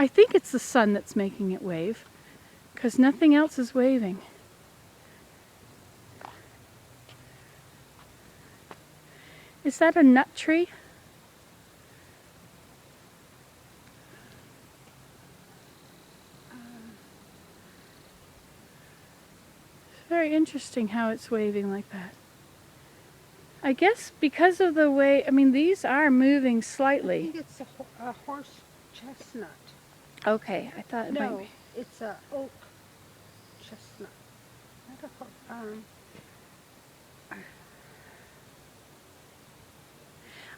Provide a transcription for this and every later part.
I think it's the sun that's making it wave, because nothing else is waving. Is that a nut tree? It's very interesting how it's waving like that. I guess because of the way, I mean, these are moving I slightly. think it's a horse chestnut. Okay, I thought it might No, be. it's a oak chestnut. Not a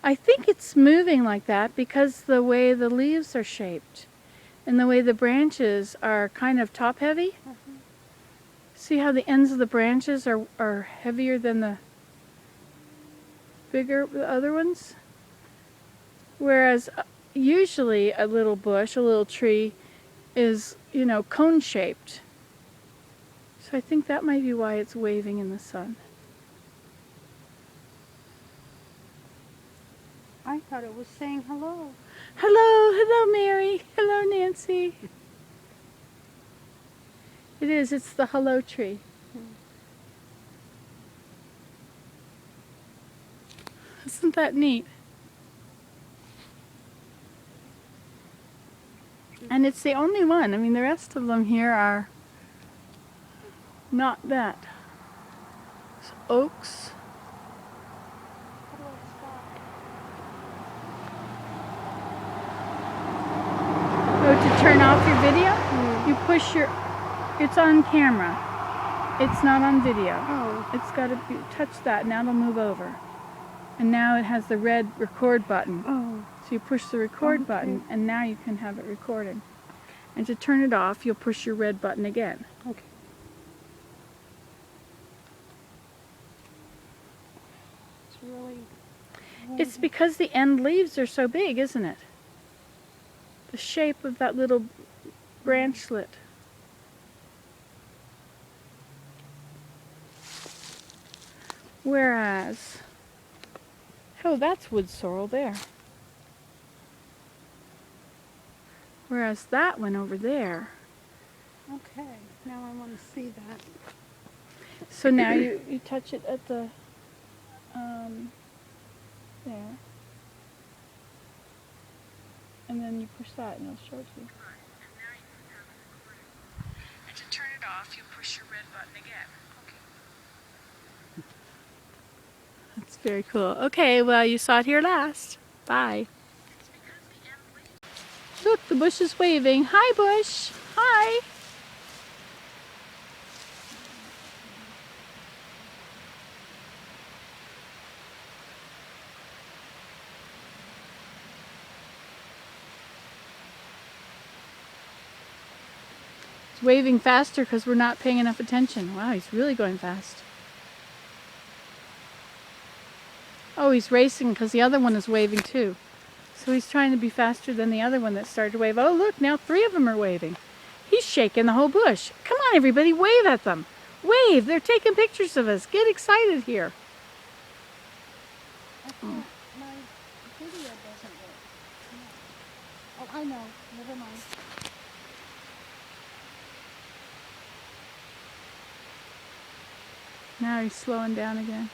I think it's moving like that because the way the leaves are shaped and the way the branches are kind of top heavy. See how the ends of the branches are heavier than the other ones? Whereas usually a little bush, a little tree is, you know, cone shaped. So I think that might be why it's waving in the sun. I thought it was saying hello. Hello, hello Mary, hello Nancy. It is, it's the hello tree. Isn't that neat? And it's the only one. I mean, the rest of them here are not that. It's oaks. Oh, to turn off your video? You push your, it's on camera. It's not on video. Oh. It's got to be, touch that, now it'll move over. And now it has the red record button. Oh. So you push the record button and now you can have it recorded. And to turn it off, you'll push your red button again. Okay. It's really... It's because the end leaves are so big, isn't it? The shape of that little branchlet. Whereas, oh, that's wood sorrel there. Whereas that one over there. Okay, now I want to see that. So now you touch it at the, there. And then you push that and it'll show it to you. And to turn it off, you push your red button again. Okay. That's very cool. Okay, well, you saw it here last. Bye. Look, the bush is waving. Hi, bush. Hi. It's waving faster because we're not paying enough attention. Wow, he's really going fast. Oh, he's racing because the other one is waving too. So he's trying to be faster than the other one that started to wave. Oh, look, now 3 of them are waving. He's shaking the whole bush. Come on, everybody, wave at them. Wave. They're taking pictures of us. Get excited here. My video doesn't work. No. Oh, I know. Never mind. Now he's slowing down again.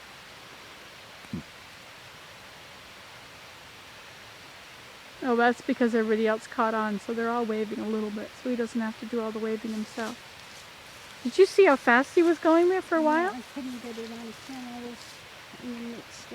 Oh, that's because everybody else caught on, so they're all waving a little bit, so he doesn't have to do all the waving himself. Did you see how fast he was going there for a while? I couldn't get it on camera. I was in the midst.